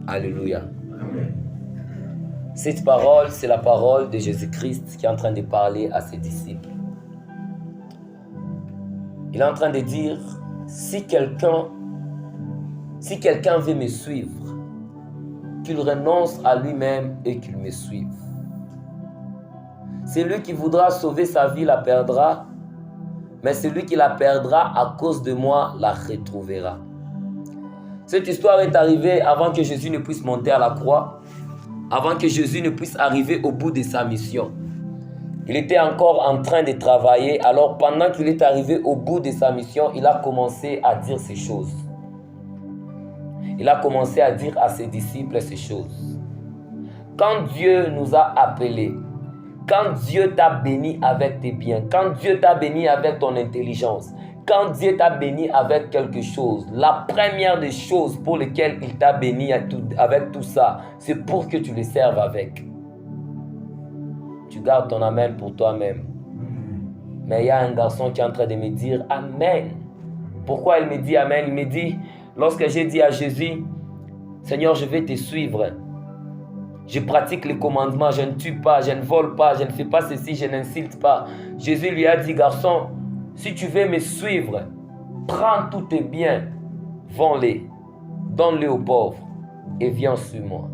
Alléluia. Cette parole, c'est la parole de Jésus-Christ qui est en train de parler à ses disciples. Il est en train de dire, si quelqu'un veut me suivre, qu'il renonce à lui-même et qu'il me suive. Celui qui voudra sauver sa vie la perdra, mais celui qui la perdra à cause de moi la retrouvera. Cette histoire est arrivée avant que Jésus ne puisse monter à la croix, avant que Jésus ne puisse arriver au bout de sa mission. Il était encore en train de travailler, alors pendant qu'il est arrivé au bout de sa mission, il a commencé à dire ces choses. Il a commencé à dire à ses disciples ces choses. Quand Dieu nous a appelés, quand Dieu t'a béni avec tes biens, quand Dieu t'a béni avec ton intelligence, quand Dieu t'a béni avec quelque chose, la première des choses pour lesquelles il t'a béni avec tout ça, c'est pour que tu le serves avec. Tu gardes ton amen pour toi-même. Mais il y a un garçon qui est en train de me dire amen. Pourquoi il me dit amen? Il me dit, lorsque j'ai dit à Jésus, Seigneur, je vais te suivre. Je pratique les commandements, je ne tue pas, je ne vole pas, je ne fais pas ceci, je n'insulte pas. Jésus lui a dit, garçon, si tu veux me suivre, prends tous tes biens, vends-les, donne-les aux pauvres et viens sur moi.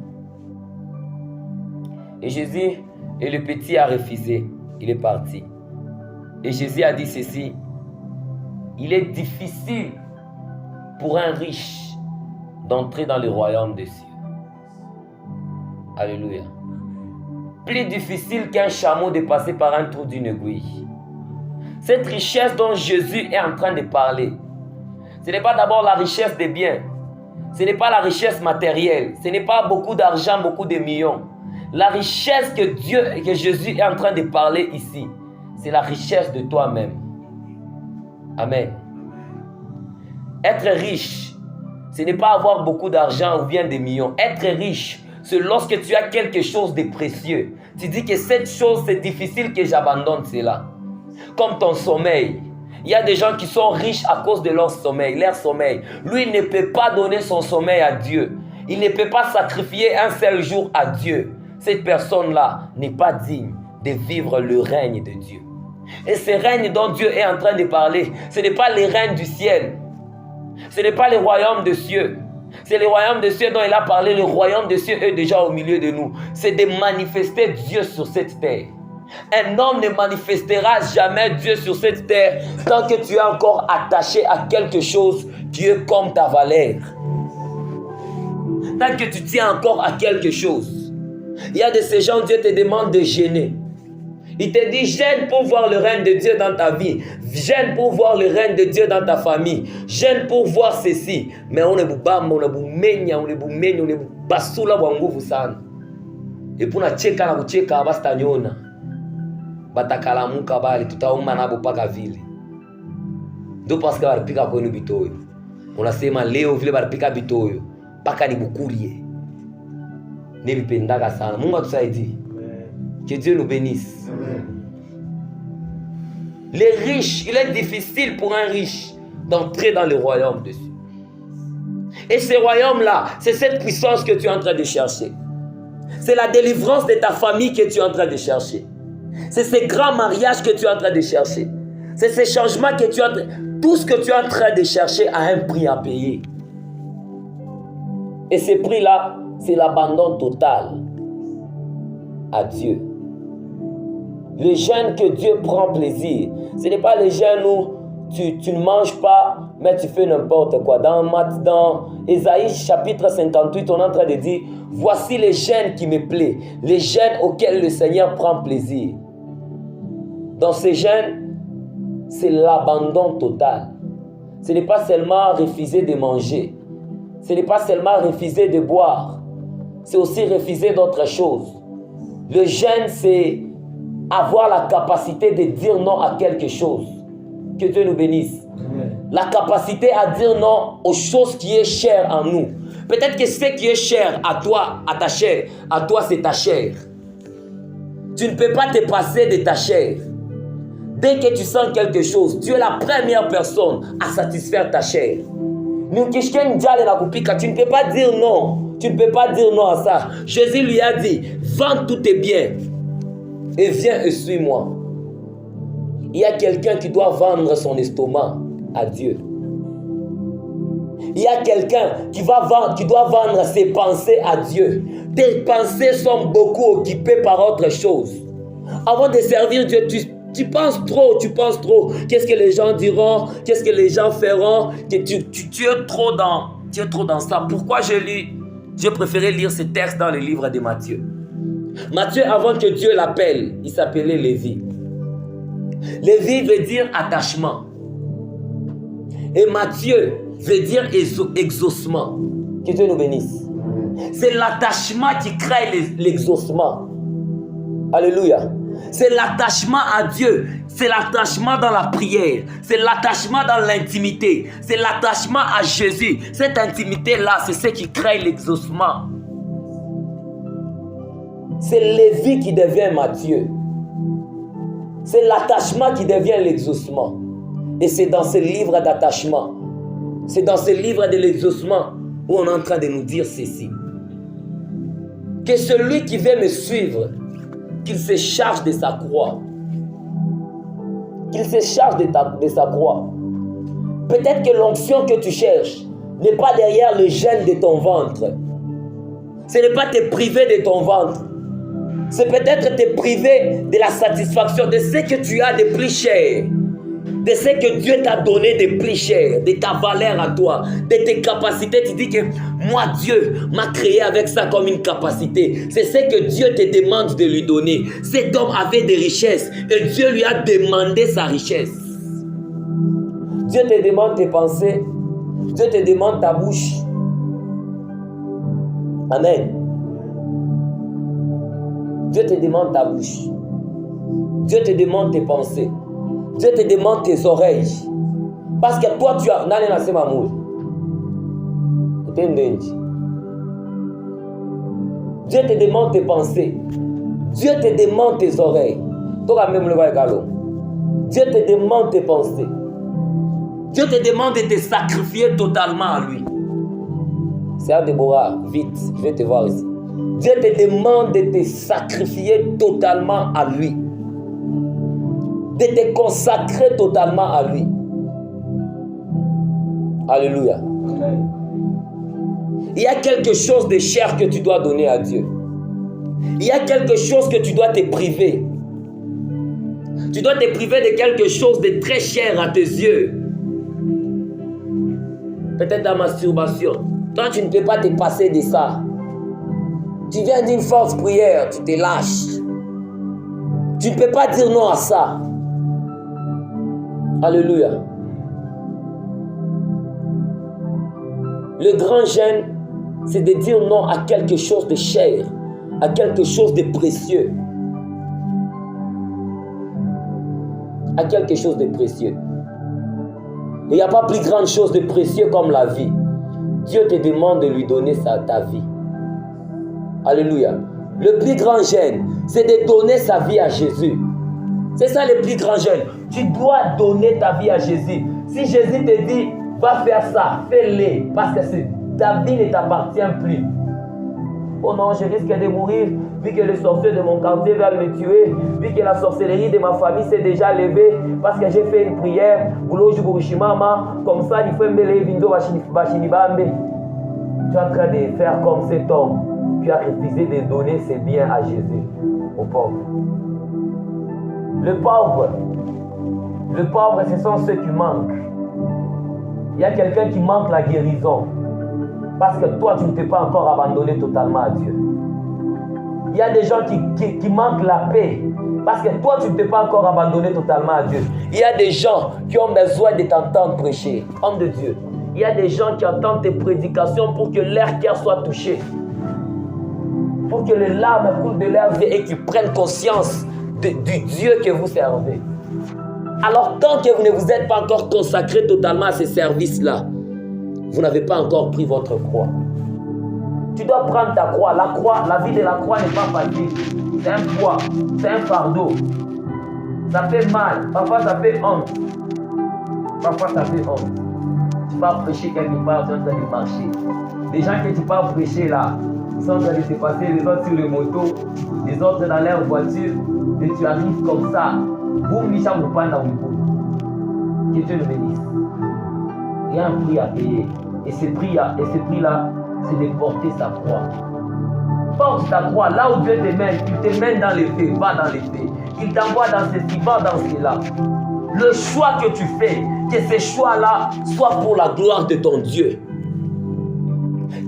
Et Jésus, et le petit a refusé, il est parti. Et Jésus a dit ceci, il est difficile pour un riche d'entrer dans le royaume des cieux. Alléluia. Plus difficile qu'un chameau de passer par un trou d'une aiguille. Cette richesse dont Jésus est en train de parler, ce n'est pas d'abord la richesse des biens. Ce n'est pas la richesse matérielle. Ce n'est pas beaucoup d'argent, beaucoup de millions. La richesse que Jésus est en train de parler ici, c'est la richesse de toi-même. Amen. Être riche, ce n'est pas avoir beaucoup d'argent ou bien des millions. Être riche, c'est lorsque tu as quelque chose de précieux. Tu dis que cette chose, c'est difficile que j'abandonne cela. Comme ton sommeil. Il y a des gens qui sont riches à cause de leur sommeil. Lui, il ne peut pas donner son sommeil à Dieu. Il ne peut pas sacrifier un seul jour à Dieu. Cette personne-là n'est pas digne de vivre le règne de Dieu. Et ce règne dont Dieu est en train de parler, ce n'est pas le règne du ciel. Ce n'est pas le royaume des cieux. C'est le royaume des cieux dont il a parlé. Le royaume des cieux est déjà au milieu de nous. C'est de manifester Dieu sur cette terre. Un homme ne manifestera jamais Dieu sur cette terre tant que tu es encore attaché à quelque chose qui est comme ta valeur. Tant que tu tiens encore à quelque chose. Il y a de ces gens, Dieu te demande de gêner. Il te dit, gêne pour voir le règne de Dieu dans ta vie. Gêne pour voir le règne de Dieu dans ta famille. Gêne pour voir ceci. Mais on est boubam, on est boumenya, on est boumenya, on est basula wanguvu sana. Et pour na cheka na kucheka abastanyona. Batakalamuka bali tutauma nabo paka vile. Ndo parce que baripika kwenu bitoyo. Unasema leo vile baripika bitoyo paka ni bukurie. Nebipendaka sana. Mungu atusaidie. Que Dieu nous bénisse. Amen. Les riches, il est difficile pour un riche d'entrer dans le royaume de Dieu. Et ce royaume-là, c'est cette puissance que tu es en train de chercher. C'est la délivrance de ta famille que tu es en train de chercher. C'est ces grands mariages que tu es en train de chercher. C'est ces changements que tu es en train... Tout ce que tu es en train de chercher a un prix à payer. Et ce prix-là, c'est l'abandon total à Dieu. Le jeûne que Dieu prend plaisir, ce n'est pas le jeûne où tu ne manges pas, mais tu fais n'importe quoi. Dans Ésaïe chapitre 58, on est en train de dire, voici les jeûnes qui me plaisent, les jeûnes auxquels le Seigneur prend plaisir. Dans ces jeûnes, c'est l'abandon total. Ce n'est pas seulement refuser de manger, ce n'est pas seulement refuser de boire, c'est aussi refuser d'autres choses. Le jeûne, c'est avoir la capacité de dire non à quelque chose. Que Dieu nous bénisse. Amen. La capacité à dire non aux choses qui est chères en nous. Peut-être que ce qui est cher à toi, à ta chair, à toi c'est ta chair. Tu ne peux pas te passer de ta chair. Dès que tu sens quelque chose, tu es la première personne à satisfaire ta chair. Ne Tu ne peux pas dire non. Tu ne peux pas dire non à ça. Jésus lui a dit, vends tous tes biens et viens et suis-moi. Il y a quelqu'un qui doit vendre son estomac à Dieu. Il y a quelqu'un qui doit vendre ses pensées à Dieu. Tes pensées sont beaucoup occupées par autre chose. Avant de servir Dieu, tu penses trop. Qu'est-ce que les gens diront? Qu'est-ce que les gens feront? Tu es trop dans ça. Pourquoi j'ai préféré lire ce texte dans le livre de Matthieu. Matthieu, avant que Dieu l'appelle, il s'appelait Lévi. Lévi veut dire attachement. Et Matthieu veut dire exaucement. Que Dieu nous bénisse. C'est l'attachement qui crée l'exaucement. Alléluia. C'est l'attachement à Dieu. C'est l'attachement dans la prière. C'est l'attachement dans l'intimité. C'est l'attachement à Jésus. Cette intimité-là, c'est ce qui crée l'exaucement. C'est Lévi qui devient Matthieu. C'est l'attachement qui devient l'exaucement. Et c'est dans ce livre d'attachement, c'est dans ce livre de l'exaucement où on est en train de nous dire ceci. Que celui qui veut me suivre, qu'il se charge de sa croix. Qu'il se charge de sa croix. Peut-être que l'onction que tu cherches n'est pas derrière le gène de ton ventre. Ce n'est pas te priver de ton ventre. C'est peut-être te priver de la satisfaction de ce que tu as de plus cher. De ce que Dieu t'a donné de plus cher, de ta valeur à toi, de tes capacités. Tu dis que moi, Dieu m'a créé avec ça comme une capacité. C'est ce que Dieu te demande de lui donner. Cet homme avait des richesses et Dieu lui a demandé sa richesse. Dieu te demande tes pensées. Dieu te demande ta bouche. Amen. Dieu te demande ta bouche. Dieu te demande tes pensées. Dieu te demande tes oreilles. Parce que toi, tu as... Dieu te demande tes pensées. Dieu te demande tes oreilles. Dieu te demande tes pensées. Dieu te demande de te sacrifier totalement à lui. C'est à Déborah, vite, je vais te voir ici. Dieu te demande de te sacrifier totalement à lui. De te consacrer totalement à lui. Alléluia. Il y a quelque chose de cher que tu dois donner à Dieu. Il y a quelque chose que tu dois te priver. Tu dois te priver de quelque chose de très cher à tes yeux. Peut-être la masturbation. Toi, tu ne peux pas te passer de ça. Tu viens d'une force prière, tu te lâches. Tu ne peux pas dire non à ça. Alléluia. Le grand gêne, c'est de dire non à quelque chose de cher, à quelque chose de précieux. À quelque chose de précieux. Il n'y a pas plus grande chose de précieux comme la vie. Dieu te demande de lui donner ta vie. Alléluia. Le plus grand gêne, c'est de donner sa vie à Jésus. C'est ça le plus grand gêne. Tu dois donner ta vie à Jésus. Si Jésus te dit, va faire ça, fais-le. Parce que ta vie ne t'appartient plus. Oh non, je risque de mourir, vu que le sorcier de mon quartier va me tuer, vu que la sorcellerie de ma famille s'est déjà levée, parce que j'ai fait une prière, comme ça, il faut me lever, tu es en train de faire comme cet homme qui a refusé de donner ses biens à Jésus, aux pauvres. Le pauvre, ce sont ceux qui manquent. Il y a quelqu'un qui manque la guérison. Parce que toi, tu ne t'es pas encore abandonné totalement à Dieu. Il y a des gens qui manquent la paix. Parce que toi, tu ne t'es pas encore abandonné totalement à Dieu. Il y a des gens qui ont besoin de t'entendre prêcher. Homme de Dieu. Il y a des gens qui entendent tes prédications pour que leur cœur soit touché. Pour que les larmes coulent de leur vie et qu'ils prennent conscience du Dieu que vous servez. Alors, tant que vous ne vous êtes pas encore consacré totalement à ces services-là, vous n'avez pas encore pris votre croix. Tu dois prendre ta croix. La vie de la croix n'est pas facile. C'est un poids, c'est un fardeau. Ça fait mal, parfois ça fait honte. Parfois ça fait honte. tu vas prêcher quelque part, tu es en train de marcher. Les gens que tu vas prêcher là, ils sont en train de se passer, les autres sur les motos, les autres dans leur voiture, et tu arrives comme ça. Boum, Micha vous parle dans le coup. Que Dieu le bénisse. Il y a un prix à payer. Et ce prix-là, c'est de porter sa croix. Porte ta croix, là où Dieu te mène, il te mène dans les faits, va dans les faits. Il t'envoie dans ceci, va dans cela. Le choix que tu fais, que ce choix-là soit pour la gloire de ton Dieu.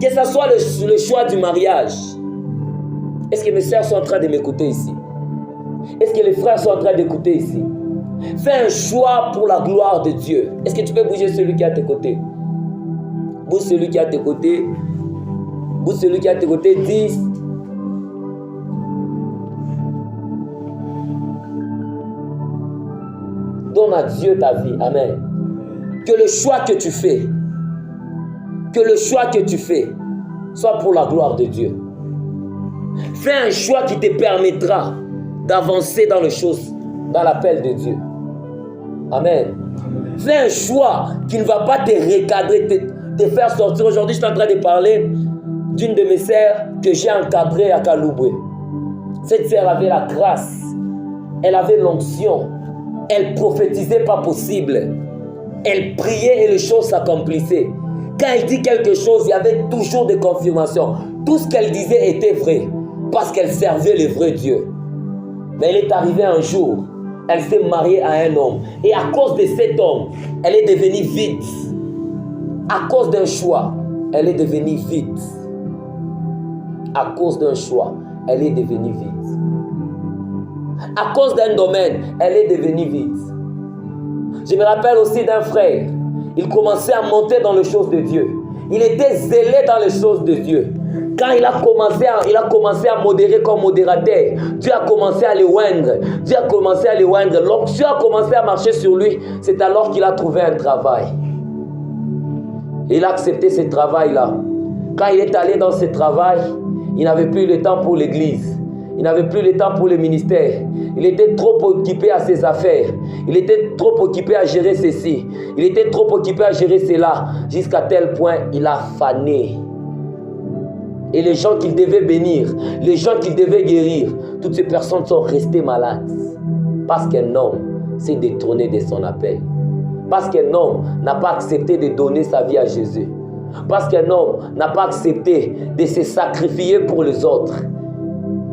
Que ce soit le choix du mariage. Est-ce que mes sœurs sont en train de m'écouter ici? Est-ce que les frères sont en train d'écouter ici? Fais un choix pour la gloire de Dieu. Est-ce que tu peux bouger celui qui est à tes côtés? Bouge celui qui est à tes côtés. Bouge celui qui est à tes côtés. 10. Donne à Dieu ta vie. Amen. Que le choix que tu fais, soit pour la gloire de Dieu. Fais un choix qui te permettra d'avancer dans les choses, dans l'appel de Dieu. Amen. Fais un choix qui ne va pas te recadrer, te faire sortir. Aujourd'hui, je suis en train de parler d'une de mes sœurs que j'ai encadrée à Kalouboué. Cette sœur avait la grâce, elle avait l'onction, elle prophétisait pas possible. Elle priait et les choses s'accomplissaient. Quand elle dit quelque chose, il y avait toujours des confirmations. Tout ce qu'elle disait était vrai, parce qu'elle servait le vrai Dieu. Mais elle est arrivée un jour, elle s'est mariée à un homme. Et à cause de cet homme, elle est devenue vide. À cause d'un choix, elle est devenue vide. À cause d'un choix, elle est devenue vide. À cause d'un domaine, elle est devenue vide. Je me rappelle aussi d'un frère. Il commençait à monter dans les choses de Dieu. Il était zélé dans les choses de Dieu. Quand il a commencé à modérer comme modérateur, Dieu a commencé à le oindre. L'onction a commencé à marcher sur lui. C'est alors qu'il a trouvé un travail. Il a accepté ce travail-là. Quand il est allé dans ce travail, il n'avait plus le temps pour l'église. Il n'avait plus le temps pour le ministère. Il était trop occupé à ses affaires. Il était trop occupé à gérer ceci. Il était trop occupé à gérer cela. Jusqu'à tel point, il a fané. Et les gens qu'il devait bénir, les gens qu'il devait guérir, toutes ces personnes sont restées malades. Parce qu'un homme s'est détourné de son appel. Parce qu'un homme n'a pas accepté de donner sa vie à Jésus. Parce qu'un homme n'a pas accepté de se sacrifier pour les autres.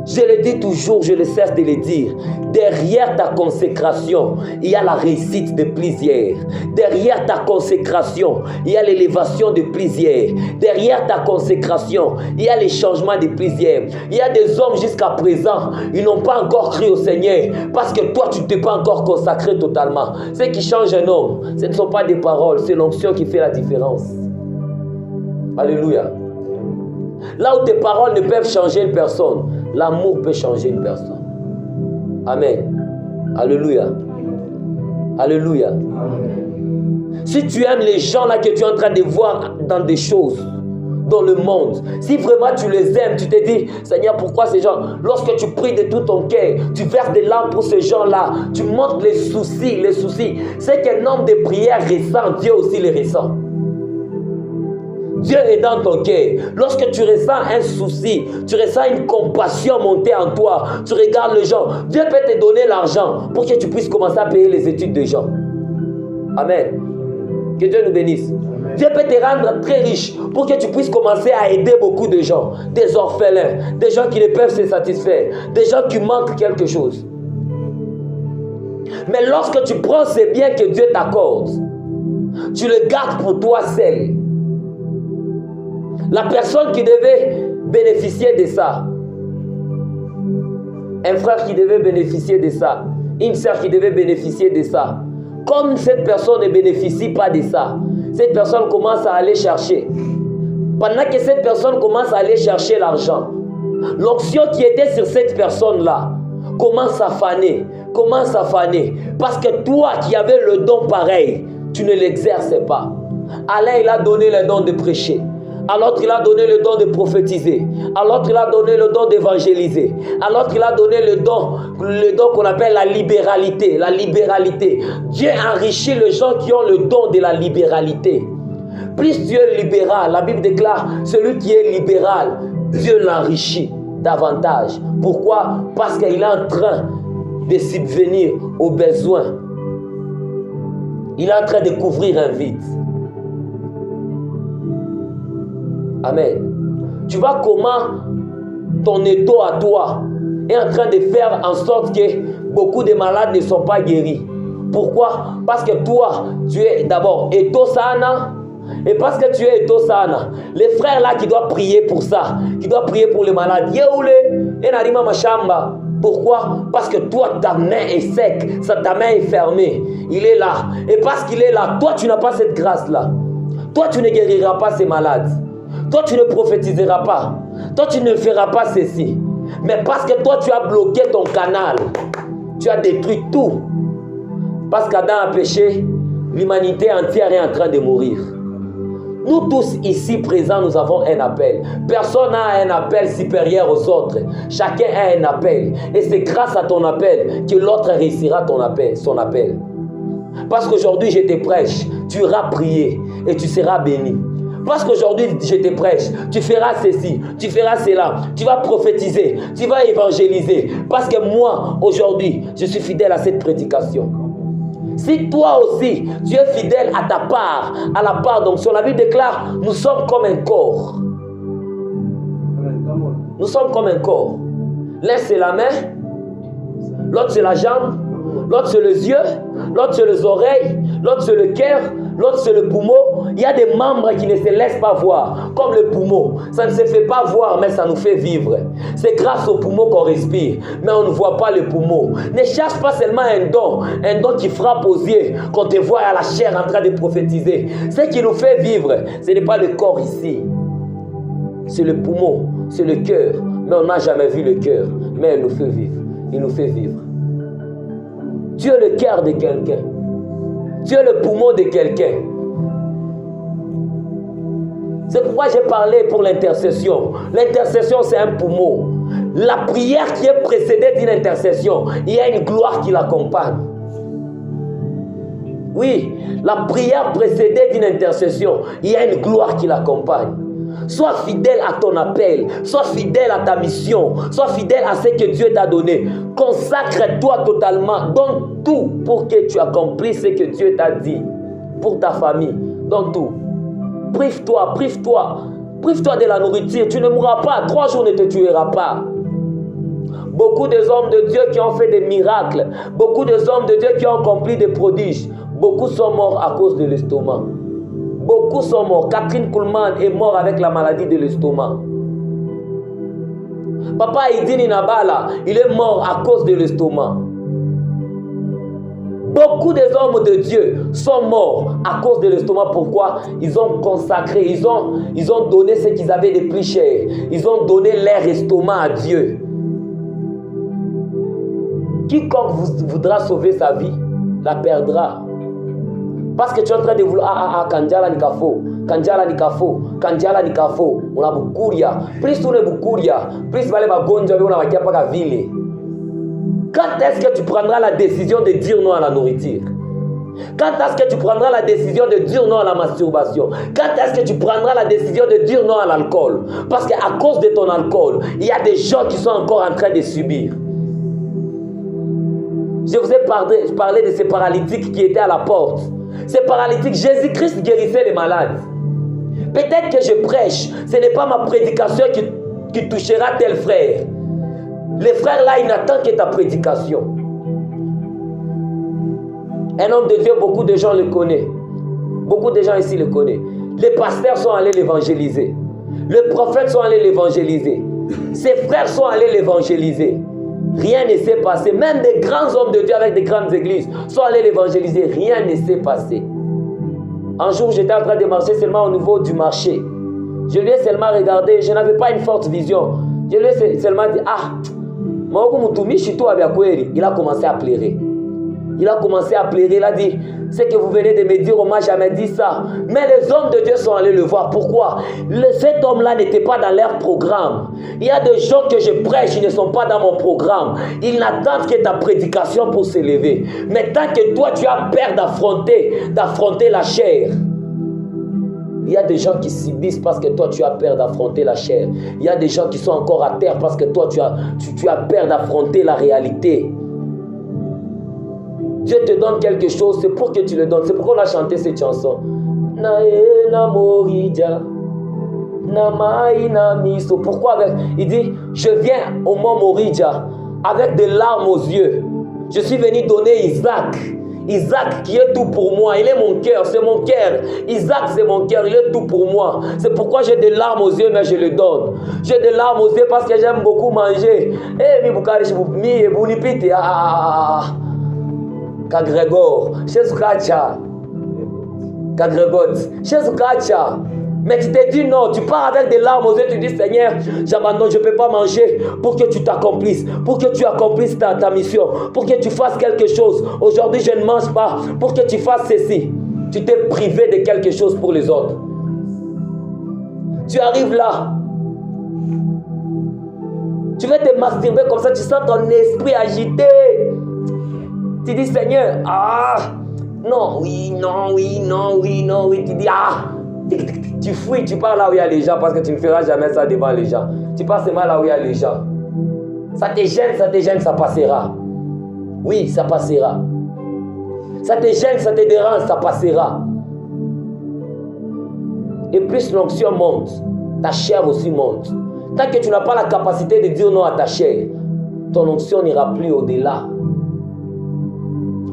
Je le dis toujours, je ne cesse de le dire. Derrière ta consécration, il y a la réussite de plusieurs. Derrière ta consécration, il y a l'élévation de plusieurs. Derrière ta consécration, il y a les changements de plusieurs. Il y a des hommes jusqu'à présent, ils n'ont pas encore cru au Seigneur parce que toi, tu ne t'es pas encore consacré totalement. Ce qui change un homme, ce ne sont pas des paroles, c'est l'onction qui fait la différence. Alléluia. Là où tes paroles ne peuvent changer une personne, l'amour peut changer une personne. Amen. Alléluia. Alléluia. Amen. Si tu aimes les gens là que tu es en train de voir dans des choses, dans le monde, si vraiment tu les aimes, tu te dis, Seigneur, pourquoi ces gens, lorsque tu pries de tout ton cœur, tu verses des larmes pour ces gens-là, tu montres les soucis, c'est qu'un homme de prière ressent, Dieu aussi les ressent. Dieu est dans ton cœur. Lorsque tu ressens un souci, tu ressens une compassion monter en toi, tu regardes les gens, Dieu peut te donner l'argent pour que tu puisses commencer à payer les études des gens. Amen. Que Dieu nous bénisse. Amen. Dieu peut te rendre très riche pour que tu puisses commencer à aider beaucoup de gens, des orphelins, des gens qui ne peuvent se satisfaire, des gens qui manquent quelque chose. Mais lorsque tu prends ces biens que Dieu t'accorde, tu le gardes pour toi seul. La personne qui devait bénéficier de ça, un frère qui devait bénéficier de ça, une sœur qui devait bénéficier de ça, comme cette personne ne bénéficie pas de ça, cette personne commence à aller chercher. Pendant que cette personne commence à aller chercher l'argent, l'onction qui était sur cette personne-là commence à faner, parce que toi qui avais le don pareil, tu ne l'exerçais pas. Alain, il a donné le don de prêcher. À l'autre, il a donné le don de prophétiser. À l'autre, il a donné le don d'évangéliser. À l'autre, il a donné le don qu'on appelle la libéralité. La libéralité. Dieu enrichit les gens qui ont le don de la libéralité. plus tu es libéral, la Bible déclare, celui qui est libéral, Dieu l'enrichit davantage. Pourquoi? Parce qu'il est en train de subvenir aux besoins. Il est en train de couvrir un vide. Amen. Tu vois comment ton étau à toi est en train de faire en sorte que beaucoup de malades ne sont pas guéris. Pourquoi? Parce que toi, tu es d'abord étau sana. Et parce que tu es étau sana, les frères là qui doivent prier pour ça, qui doivent prier pour les malades, pourquoi? Parce que toi, ta main est sec, ta main est fermée. Il est là. Et parce qu'il est là, toi, tu n'as pas cette grâce-là. Toi, tu ne guériras pas ces malades. Toi, tu ne prophétiseras pas. Toi, tu ne feras pas ceci. Mais parce que toi, tu as bloqué ton canal. Tu as détruit tout. Parce qu'Adam a péché, l'humanité entière est en train de mourir. Nous tous ici présents, nous avons un appel. Personne n'a un appel supérieur aux autres. Chacun a un appel. Et c'est grâce à ton appel que l'autre réussira son appel. Parce qu'aujourd'hui, je te prêche, tu iras prier et tu seras béni. Parce qu'aujourd'hui, je te prêche, tu feras ceci, tu feras cela, tu vas prophétiser, tu vas évangéliser. Parce que moi, aujourd'hui, je suis fidèle à cette prédication. Si toi aussi, tu es fidèle à ta part, à la part d'onction, la Bible déclare, nous sommes comme un corps. Nous sommes comme un corps. L'un c'est la main, l'autre c'est la jambe, l'autre c'est les yeux, l'autre c'est les oreilles, l'autre c'est le cœur, l'autre c'est le poumon. Il y a des membres qui ne se laissent pas voir, comme le poumon. Ça ne se fait pas voir, mais ça nous fait vivre. C'est grâce au poumon qu'on respire, mais on ne voit pas le poumon. Ne cherche pas seulement un don qui frappe aux yeux, qu'on te voit à la chair en train de prophétiser. Ce qui nous fait vivre, ce n'est pas le corps ici. C'est le poumon, c'est le cœur. Mais on n'a jamais vu le cœur, mais il nous fait vivre. Il nous fait vivre. Tu es le cœur de quelqu'un. Tu es le poumon de quelqu'un. C'est pourquoi j'ai parlé pour l'intercession. L'intercession, c'est un poumon. La prière qui est précédée d'une intercession, il y a une gloire qui l'accompagne. Oui, la prière précédée d'une intercession, il y a une gloire qui l'accompagne. Sois fidèle à ton appel, sois fidèle à ta mission, sois fidèle à ce que Dieu t'a donné. Consacre-toi totalement, donne tout pour que tu accomplisses ce que Dieu t'a dit. Pour ta famille, donne tout. Prive-toi de la nourriture, tu ne mourras pas, 3 jours ne te tuera pas. Beaucoup des hommes de Dieu qui ont fait des miracles, beaucoup des hommes de Dieu qui ont accompli des prodiges, beaucoup sont morts à cause de l'estomac. Beaucoup sont morts. Catherine Kuhlman est morte avec la maladie de l'estomac. Papa Idini Nabala, il est mort à cause de l'estomac. Beaucoup des hommes de Dieu sont morts à cause de l'estomac. Pourquoi? Ils ont consacré, ils ont donné ce qu'ils avaient de plus cher. Ils ont donné leur estomac à Dieu. Quiconque voudra sauver sa vie, la perdra. Parce que tu es en train de vouloir, Kanjala Nikafo, Kanjala Nikafo, Kanjala Nikafo, on a beaucoup de plus on est beaucoup de plus vale bagonja, on a pas qu'à ville. Quand est-ce que tu prendras la décision de dire non à la nourriture? Quand est-ce que tu prendras la décision de dire non à la masturbation? Quand est-ce que tu prendras la décision de dire non à l'alcool? Parce qu'à cause de ton alcool, il y a des gens qui sont encore en train de subir. Je vous ai parlé de ces paralytiques qui étaient à la porte. Ces paralytiques, Jésus-Christ guérissait les malades. Peut-être que je prêche, ce n'est pas ma prédication qui touchera tel frère. Les frères là, ils n'attendent que ta prédication. Un homme de Dieu, beaucoup de gens le connaissent. Beaucoup de gens ici le connaissent. Les pasteurs sont allés l'évangéliser. Les prophètes sont allés l'évangéliser. Ses frères sont allés l'évangéliser. Rien ne s'est passé. Même des grands hommes de Dieu avec des grandes églises sont allés l'évangéliser. Rien ne s'est passé. Un jour, j'étais en train de marcher seulement au niveau du marché. Je lui ai seulement regardé. Je n'avais pas une forte vision. Je lui ai seulement dit, il a commencé à pleurer. Il a commencé à pleurer. Il a dit, ce que vous venez de me dire, on ne m'a jamais dit ça. Mais les hommes de Dieu sont allés le voir. Pourquoi? Cet homme-là n'était pas dans leur programme. Il y a des gens que je prêche, ils ne sont pas dans mon programme. Ils n'attendent que ta prédication pour s'élever. Mais tant que toi, tu as peur d'affronter la chair, Il y a des gens qui subissent parce que toi tu as peur d'affronter la chair. Il y a des gens qui sont encore à terre parce que toi tu as peur d'affronter la réalité. Dieu te donne quelque chose, c'est pour que tu le donnes. C'est pourquoi on a chanté cette chanson. Pourquoi il dit, je viens au mont Moridja avec des larmes aux yeux. Je suis venu donner Isaac. Isaac qui est tout pour moi. Il est mon cœur, c'est mon cœur. Isaac c'est mon cœur, il est tout pour moi. C'est pourquoi j'ai des larmes aux yeux, mais je le donne. J'ai des larmes aux yeux parce que j'aime beaucoup manger. Kagrégor, Jésus-Kacha. Mais tu t'es dit non, tu pars avec des larmes aux yeux, tu dis Seigneur, j'abandonne, je ne peux pas manger pour que tu t'accomplisses, pour que tu accomplisses ta mission, pour que tu fasses quelque chose. Aujourd'hui, je ne mange pas, pour que tu fasses ceci. Tu t'es privé de quelque chose pour les autres. Tu arrives là, tu veux te masturber comme ça, tu sens ton esprit agité. Tu dis Seigneur, non, oui, non, oui, non, oui, non, oui. Tu dis tu fuis, tu pars là où il y a les gens parce que tu ne feras jamais ça devant les gens. Tu pars seulement là où il y a les gens. Ça te gêne, ça passera. Oui, ça passera. Ça te gêne, ça te dérange, ça passera. Et plus l'onction monte, ta chair aussi monte. Tant que tu n'as pas la capacité de dire non à ta chair, ton onction n'ira plus au-delà.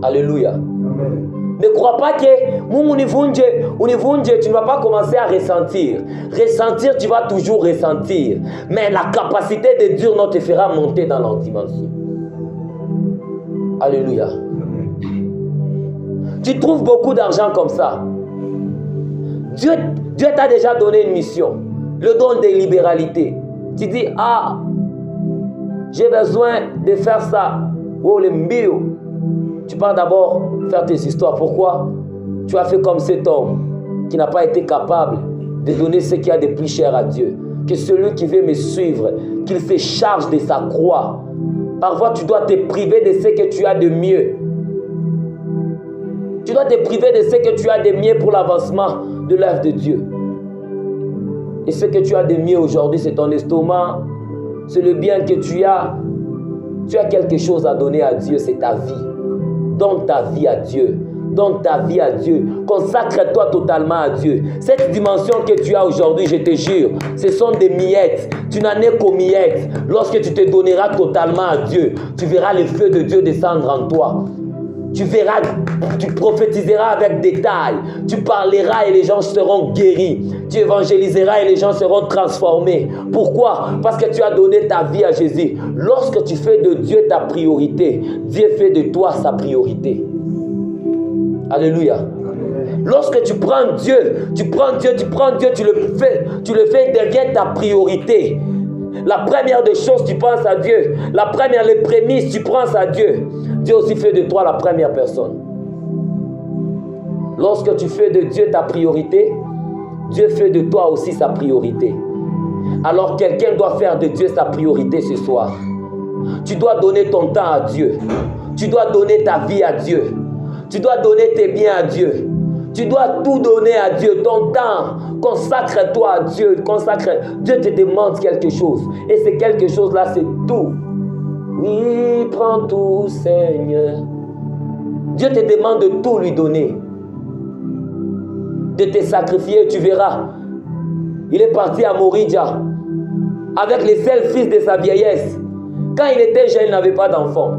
Alléluia. Amen. Ne crois pas que tu ne vas pas commencer à ressentir. Ressentir, tu vas toujours ressentir. Mais la capacité de dire non te fera monter dans la dimension. Alléluia. Tu trouves beaucoup d'argent comme ça. Dieu t'a déjà donné une mission. Le don de libéralité. Tu dis, j'ai besoin de faire ça. Oh, le mbio. Tu pars d'abord faire tes histoires. Pourquoi? Tu as fait comme cet homme qui n'a pas été capable de donner ce qu'il y a de plus cher à Dieu. Que celui qui veut me suivre, qu'il se charge de sa croix. Parfois, tu dois te priver de ce que tu as de mieux. Tu dois te priver de ce que tu as de mieux pour l'avancement de l'œuvre de Dieu. Et ce que tu as de mieux aujourd'hui, c'est ton estomac, c'est le bien que tu as. Tu as quelque chose à donner à Dieu, c'est ta vie. Donne ta vie à Dieu. Donne ta vie à Dieu. Consacre-toi totalement à Dieu. Cette dimension que tu as aujourd'hui, je te jure, ce sont des miettes. Tu n'en es qu'aux miettes. Lorsque tu te donneras totalement à Dieu, tu verras le feu de Dieu descendre en toi. Tu verras, tu prophétiseras avec détail. Tu parleras et les gens seront guéris. Tu évangéliseras et les gens seront transformés. Pourquoi? Parce que tu as donné ta vie à Jésus. Lorsque tu fais de Dieu ta priorité, Dieu fait de toi sa priorité. Alléluia. Lorsque tu prends Dieu, tu le fais, il devient ta priorité. La première des choses, tu penses à Dieu. Les prémices, tu penses à Dieu. Dieu aussi fait de toi la première personne. Lorsque tu fais de Dieu ta priorité, Dieu fait de toi aussi sa priorité. Alors quelqu'un doit faire de Dieu sa priorité ce soir. Tu dois donner ton temps à Dieu. Tu dois donner ta vie à Dieu. Tu dois donner tes biens à Dieu. Tu dois tout donner à Dieu, ton temps. Consacre-toi à Dieu. Dieu te demande quelque chose. Et c'est quelque chose-là, c'est tout. Oui, prends tout, Seigneur. Dieu te demande de tout lui donner. De te sacrifier, tu verras. Il est parti à Moridja avec les seuls fils de sa vieillesse. Quand il était jeune, il n'avait pas d'enfant.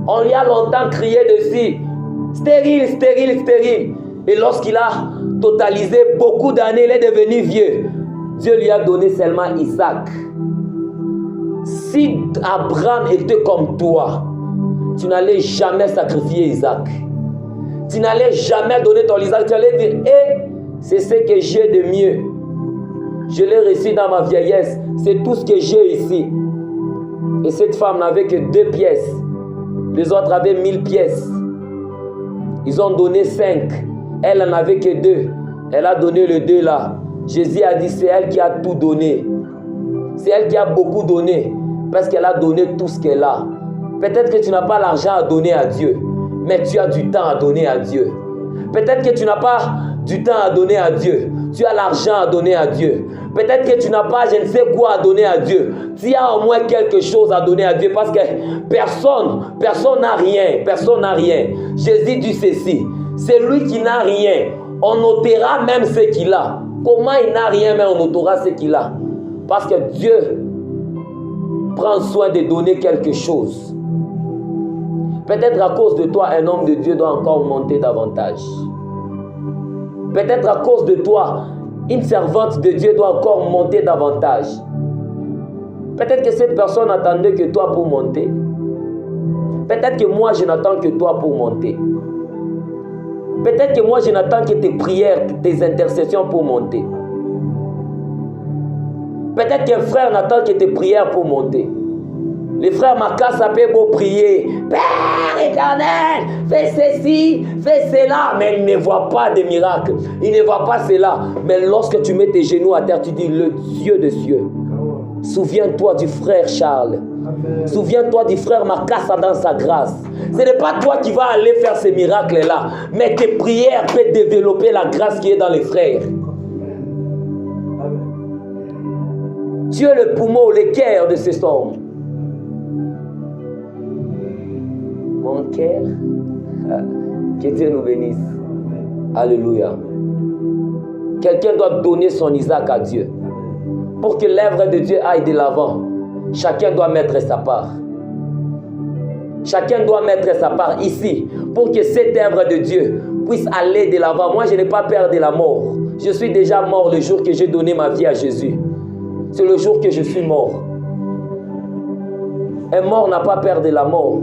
On lui a longtemps crié dessus. Stérile, stérile, stérile. Et lorsqu'il a totalisé beaucoup d'années, il est devenu vieux. Dieu lui a donné seulement Isaac. Si Abraham était comme toi, tu n'allais jamais sacrifier Isaac. Tu n'allais jamais donner ton Isaac. Tu allais dire, c'est ce que j'ai de mieux. Je l'ai reçu dans ma vieillesse. C'est tout ce que j'ai ici. Et cette femme n'avait que 2 pièces. Les autres avaient 1000 pièces. Ils ont donné 5. Elle n'en avait que 2. Elle a donné le 2 là. Jésus a dit, c'est elle qui a tout donné. C'est elle qui a beaucoup donné. Parce qu'elle a donné tout ce qu'elle a. Peut-être que tu n'as pas l'argent à donner à Dieu. Mais tu as du temps à donner à Dieu. Peut-être que tu n'as pas du temps à donner à Dieu. Tu as l'argent à donner à Dieu. Peut-être que tu n'as pas je ne sais quoi à donner à Dieu. Tu as au moins quelque chose à donner à Dieu parce que personne n'a rien. Personne n'a rien. Jésus dit ceci. C'est lui qui n'a rien. On notera même ce qu'il a. Comment il n'a rien, mais on notera ce qu'il a. Parce que Dieu prend soin de donner quelque chose. Peut-être à cause de toi, un homme de Dieu doit encore monter davantage. Peut-être à cause de toi, une servante de Dieu doit encore monter davantage. Peut-être que cette personne n'attendait que toi pour monter. Peut-être que moi, je n'attends que toi pour monter. Peut-être que moi, je n'attends que tes prières, tes intercessions pour monter. Peut-être qu'un frère n'attend que tes prières pour monter. Les frères Makas appellent pour prier. Père éternel, fais ceci, fais cela. Mais il ne voit pas de miracle. Il ne voit pas cela. Mais lorsque tu mets tes genoux à terre, tu dis, le Dieu des cieux. Souviens-toi du frère Charles. Souviens-toi du frère Makassa dans sa grâce. Ce n'est pas toi qui vas aller faire ces miracles-là. Mais tes prières peuvent développer la grâce qui est dans les frères. Tu es le poumon, le cœur de ce homme. Mon cœur, que Dieu nous bénisse. Alléluia. Quelqu'un doit donner son Isaac à Dieu. Pour que l'œuvre de Dieu aille de l'avant, chacun doit mettre sa part. Chacun doit mettre sa part ici pour que cette œuvre de Dieu puisse aller de l'avant. Moi, je n'ai pas peur de la mort. Je suis déjà mort le jour que j'ai donné ma vie à Jésus. C'est le jour que je suis mort. Un mort n'a pas peur de la mort.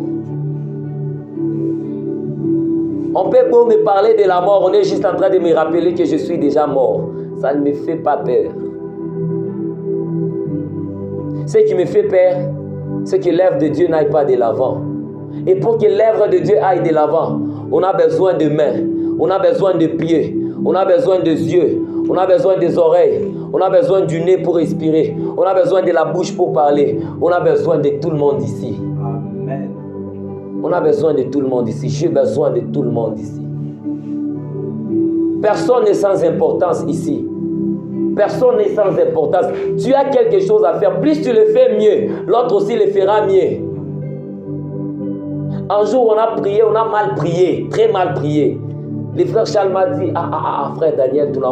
On peut beau me parler de la mort, on est juste en train de me rappeler que je suis déjà mort. Ça ne me fait pas peur. Ce qui me fait peur, c'est que l'œuvre de Dieu n'aille pas de l'avant. Et pour que l'œuvre de Dieu aille de l'avant, on a besoin de mains, on a besoin de pieds, on a besoin de yeux, on a besoin des oreilles, on a besoin du nez pour respirer, on a besoin de la bouche pour parler, on a besoin de tout le monde ici. Amen. On a besoin de tout le monde ici. J'ai besoin de tout le monde ici. Personne n'est sans importance ici. Personne n'est sans importance. Tu as quelque chose à faire. Plus tu le fais, mieux. L'autre aussi le fera mieux. Un jour, on a prié, on a mal prié. Très mal prié. Le frère Charles m'a dit, frère Daniel, tu n'as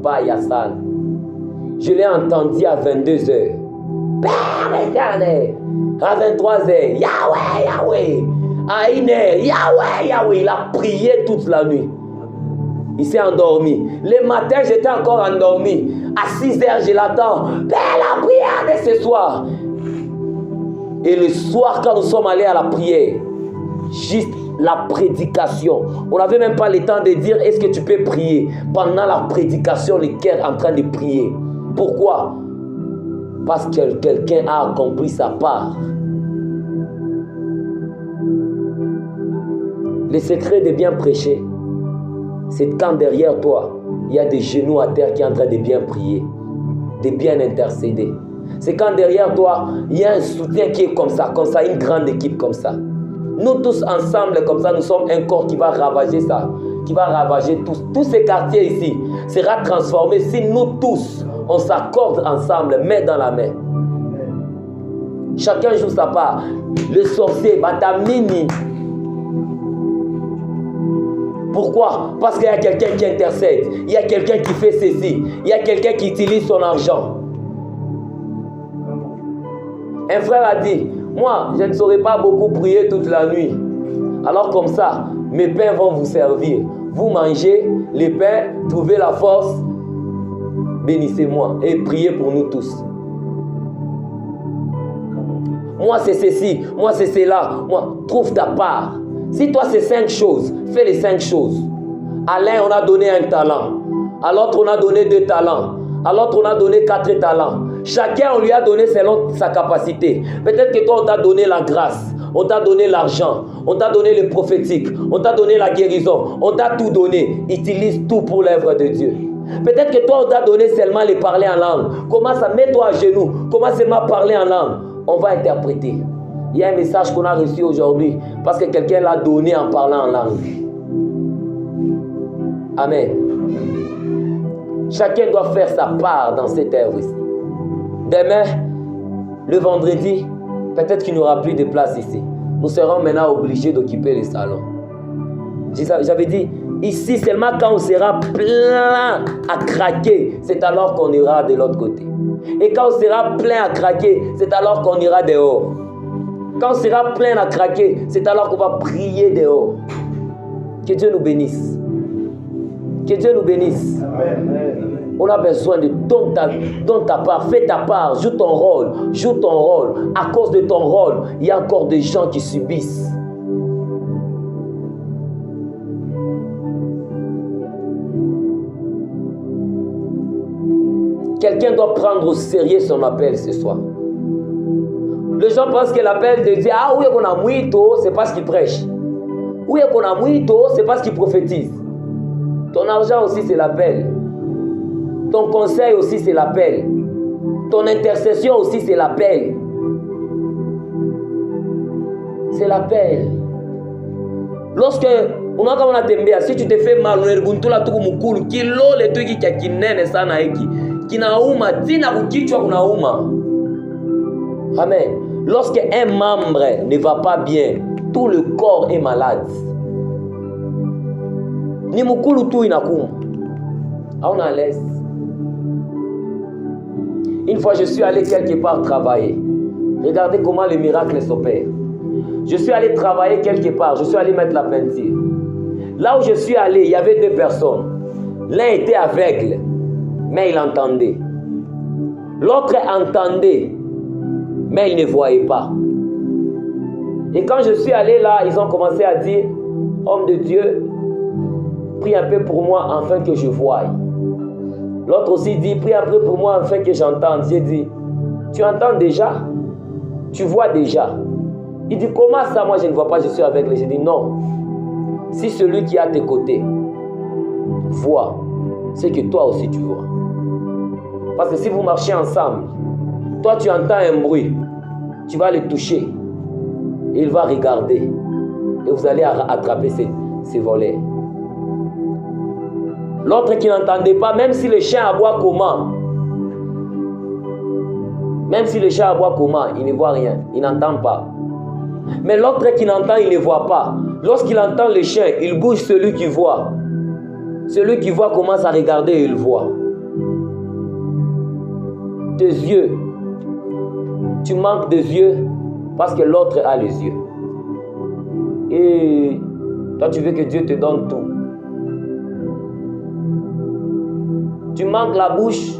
pas Yassan. Je l'ai entendu à 22h. Père éternel. À 23h. Yahweh, Yahweh. À 1h. Yahweh, Yahweh. Il a prié toute la nuit. Il s'est endormi. Le matin, j'étais encore endormi. À 6h, je l'attends. Père, la prière de ce soir. Et le soir, quand nous sommes allés à la prière, juste la prédication. On n'avait même pas le temps de dire, est-ce que tu peux prier? Pendant la prédication, le cœur est en train de prier. Pourquoi? Parce que quelqu'un a accompli sa part. Le secret de bien prêcher, c'est quand derrière toi, il y a des genoux à terre qui sont en train de bien prier, de bien intercéder. C'est quand derrière toi, il y a un soutien qui est comme ça, une grande équipe comme ça. Nous tous ensemble, comme ça, nous sommes un corps qui va ravager ça, qui va ravager tous ces quartiers ici, sera transformé si nous tous, on s'accorde ensemble, main dans la main. Chacun joue sa part. Le sorcier, Batamini. Pourquoi? Parce qu'il y a quelqu'un qui intercède. Il y a quelqu'un qui fait ceci. Il y a quelqu'un qui utilise son argent. Un frère a dit, moi, je ne saurais pas beaucoup prier toute la nuit. Alors comme ça, mes pains vont vous servir. Vous mangez les pains, trouvez la force. Bénissez-moi et priez pour nous tous. Moi, c'est ceci. Moi, c'est cela. Moi, trouve ta part. Si toi, c'est 5 choses, fais les 5 choses. À l'un, on a donné un talent. À l'autre, on a donné 2 talents. À l'autre, on a donné 4 talents. Chacun, on lui a donné selon sa capacité. Peut-être que toi, on t'a donné la grâce. On t'a donné l'argent. On t'a donné le prophétique. On t'a donné la guérison. On t'a tout donné. Utilise tout pour l'œuvre de Dieu. Peut-être que toi, on t'a donné seulement les parler en langue. Commence à mettre-toi à genoux. Commence seulement à parler en langue. On va interpréter. Il y a un message qu'on a reçu aujourd'hui parce que quelqu'un l'a donné en parlant en langue. Amen. Chacun doit faire sa part dans cette œuvre ici. Demain, le vendredi, peut-être qu'il n'y aura plus de place ici. Nous serons maintenant obligés d'occuper les salons. J'avais dit, ici seulement quand on sera plein à craquer, c'est alors qu'on ira de l'autre côté. Et quand on sera plein à craquer, c'est alors qu'on ira dehors. Quand on sera plein à craquer, c'est alors qu'on va prier dehors. Que Dieu nous bénisse. Que Dieu nous bénisse. Amen. On a besoin de donne ta part, fais ta part, joue ton rôle. À cause de ton rôle, il y a encore des gens qui subissent. Quelqu'un doit prendre au sérieux son appel ce soir. Les gens pensent que l'appel de Dieu, ah oui, qu'on a mouito, c'est parce qu'il prêche. Oui, qu'on a mouito, c'est parce qu'il prophétise. Ton argent aussi, c'est l'appel. Ton conseil aussi, c'est l'appel. Ton intercession aussi, c'est l'appel. C'est l'appel. Lorsque, si tu te fais mal, amen. Lorsque un membre ne va pas bien, tout le corps est malade. Ni mukulu tu inakum. On a l'aise. Une fois, je suis allé quelque part travailler. Regardez comment le miracle s'opère. Je suis allé travailler quelque part. Je suis allé mettre la peinture. Là où je suis allé, il y avait deux personnes. L'un était aveugle, mais il entendait. L'autre entendait, mais il ne voyait pas. Et quand je suis allé là, ils ont commencé à dire, homme de Dieu, prie un peu pour moi afin que je voie. L'autre aussi dit, prie un peu pour moi afin que j'entende. J'ai dit, tu entends déjà? Tu vois déjà? Il dit, comment ça, moi je ne vois pas, je suis aveugle. J'ai dit, non. Si celui qui est à tes côtés voit, c'est que toi aussi tu vois. Parce que si vous marchez ensemble, toi tu entends un bruit, tu vas le toucher, et il va regarder, et vous allez attraper ces volets. L'autre qui n'entendait pas, même si le chien aboie comment, il ne voit rien, il n'entend pas. Mais l'autre qui n'entend, il ne voit pas. Lorsqu'il entend le chien, il bouge celui qui voit. Celui qui voit commence à regarder et il voit. Tes yeux, tu manques des yeux parce que l'autre a les yeux. Et toi, tu veux que Dieu te donne tout. Tu manques la bouche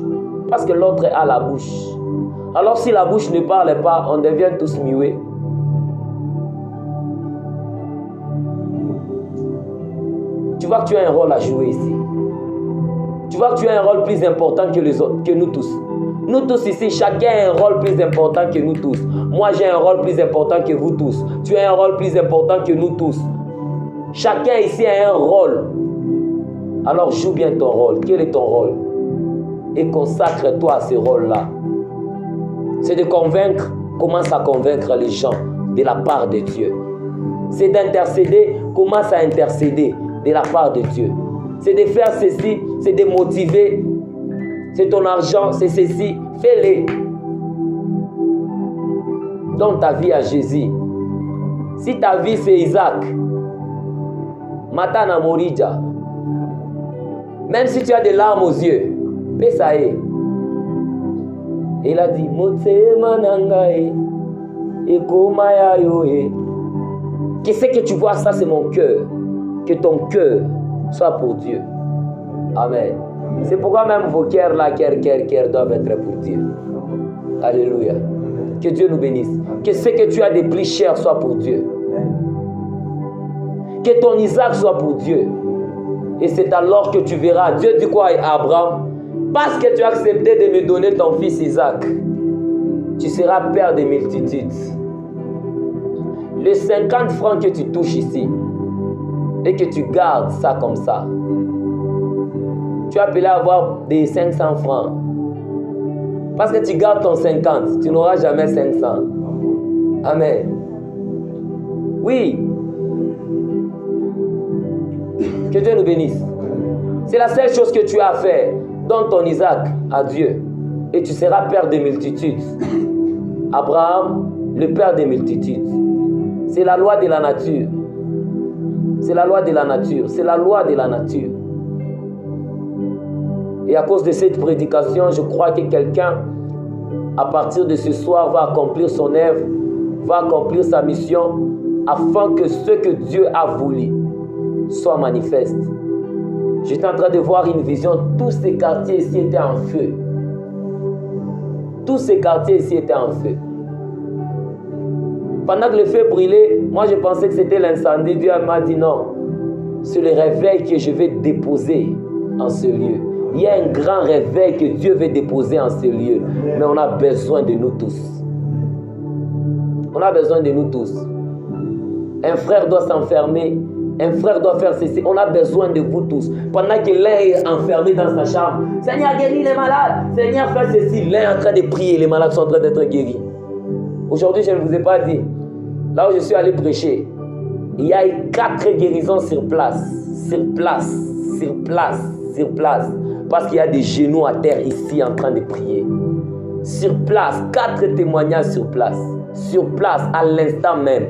parce que l'autre a la bouche. Alors si la bouche ne parle pas, on devient tous muets. Tu vois que tu as un rôle à jouer ici. Tu vois que tu as un rôle plus important que les autres, que nous tous. Nous tous ici, chacun a un rôle plus important que nous tous. Moi, j'ai un rôle plus important que vous tous. Tu as un rôle plus important que nous tous. Chacun ici a un rôle. Alors joue bien ton rôle. Quel est ton rôle? Et consacre-toi à ce rôle-là. C'est de convaincre, commence à convaincre les gens de la part de Dieu. C'est d'intercéder, commence à intercéder de la part de Dieu. C'est de faire ceci, c'est de motiver. C'est ton argent, c'est ceci. Fais-le. Donne ta vie à Jésus. Si ta vie c'est Isaac, Matana Morija, même si tu as des larmes aux yeux, ça est. Il a dit, qu'est-ce que tu vois? Ça, c'est mon cœur. Que ton cœur soit pour Dieu. Amen. C'est pourquoi même vos cœurs là, cœur, doivent être pour Dieu. Alléluia. Que Dieu nous bénisse. Que ce que tu as de plus cher soit pour Dieu. Que ton Isaac soit pour Dieu. Et c'est alors que tu verras. Dieu dit quoi à Abraham? Parce que tu as accepté de me donner ton fils Isaac, tu seras père de multitudes. Les 50 francs que tu touches ici, et que tu gardes ça comme ça, tu as appelé à avoir des 500 francs. Parce que tu gardes ton 50, tu n'auras jamais 500. Amen. Oui. Que Dieu nous bénisse. C'est la seule chose que tu as à faire. Donne ton Isaac à Dieu et tu seras père de multitudes. Abraham, le père des multitudes. C'est la loi de la nature. C'est la loi de la nature. C'est la loi de la nature. Et à cause de cette prédication, je crois que quelqu'un, à partir de ce soir, va accomplir son œuvre, va accomplir sa mission, afin que ce que Dieu a voulu soit manifeste. J'étais en train de voir une vision. Tous ces quartiers ici étaient en feu. Tous ces quartiers ici étaient en feu. Pendant que le feu brûlait, moi je pensais que c'était l'incendie. Dieu m'a dit non. C'est le réveil que je vais déposer en ce lieu. Il y a un grand réveil que Dieu veut déposer en ce lieu. Mais on a besoin de nous tous. On a besoin de nous tous. Un frère doit s'enfermer. Un frère doit faire ceci. On a besoin de vous tous. Pendant que l'un est enfermé dans sa chambre, Seigneur, guéris les malades. Seigneur, fais ceci. L'un est en train de prier. Les malades sont en train d'être guéris. Aujourd'hui, je ne vous ai pas dit. Là où je suis allé prêcher, il y a eu 4 guérisons sur place. Sur place. Sur place. Sur place. Parce qu'il y a des genoux à terre ici en train de prier. Sur place. 4 témoignages sur place. Sur place, à l'instant même.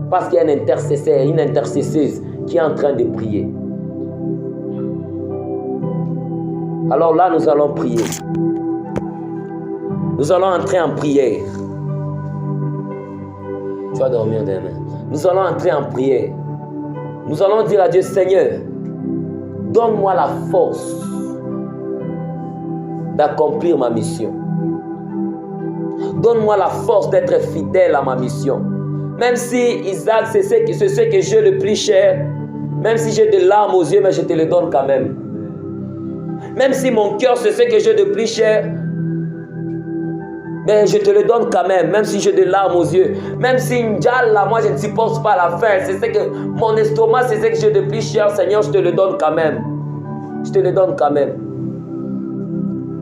Parce qu'il y a un intercesseur, une intercesseuse qui est en train de prier. Alors là, nous allons prier. Nous allons entrer en prière. Tu vas dormir demain. Nous allons entrer en prière. Nous allons dire à Dieu, Seigneur, donne-moi la force d'accomplir ma mission. Donne-moi la force d'être fidèle à ma mission. Même si Isaac, c'est ce que j'ai le plus cher, même si j'ai des larmes aux yeux, mais je te le donne quand même. Même si mon cœur, c'est ce que j'ai de plus cher, mais je te le donne quand même si j'ai des larmes aux yeux. Même si N'Djala, moi je ne supporte pas la faim, c'est ce que mon estomac, c'est ce que j'ai de plus cher, Seigneur, je te le donne quand même. Je te le donne quand même.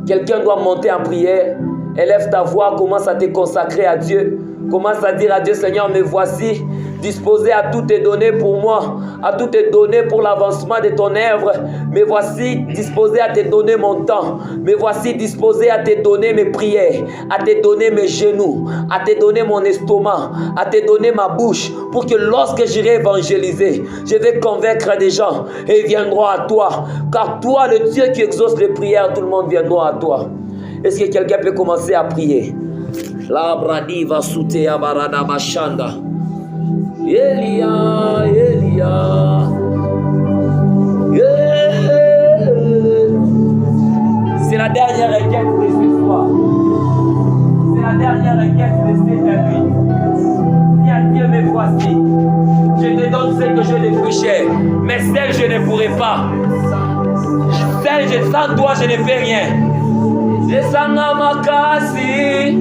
Quelqu'un doit monter en prière, élève ta voix, commence à te consacrer à Dieu. Commence à dire à Dieu, Seigneur, me voici disposé à tout te donner pour moi, à tout te donner pour l'avancement de ton œuvre. Me voici disposé à te donner mon temps. Me voici disposé à te donner mes prières, à te donner mes genoux, à te donner mon estomac, à te donner ma bouche, pour que lorsque j'irai évangéliser, je vais convaincre des gens et ils viendront à toi. Car toi, le Dieu qui exauce les prières, tout le monde viendra à toi. Est-ce que quelqu'un peut commencer à prier? La bradi va souter à barada bachanda. Elia, Elia. C'est la dernière requête de ce soir. C'est la dernière requête de cette nuit. Si à Dieu me voici, je te donne celle que j'ai de plus cher, mais celle je ne pourrai pas. Celle sans toi je ne fais rien. Besanga makasi,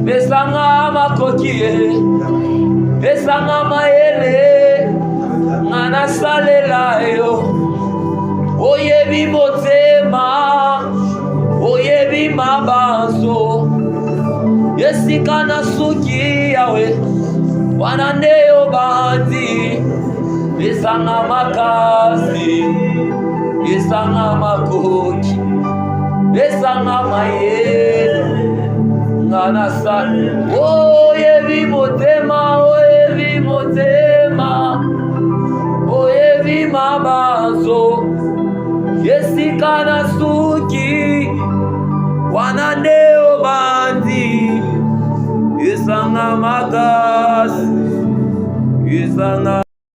besanga makokie, besanga maele, ngana salela yo. Oyebi motema, oyebi mabanzo, yesika na suki yawe, wanande yo bandi, besanga makasi, besanga makoki. Besanga mayele ngana sa oyebi motema oyebi motema oyebi mabanzo yesika na suki wanande obandi besanga makasi besanga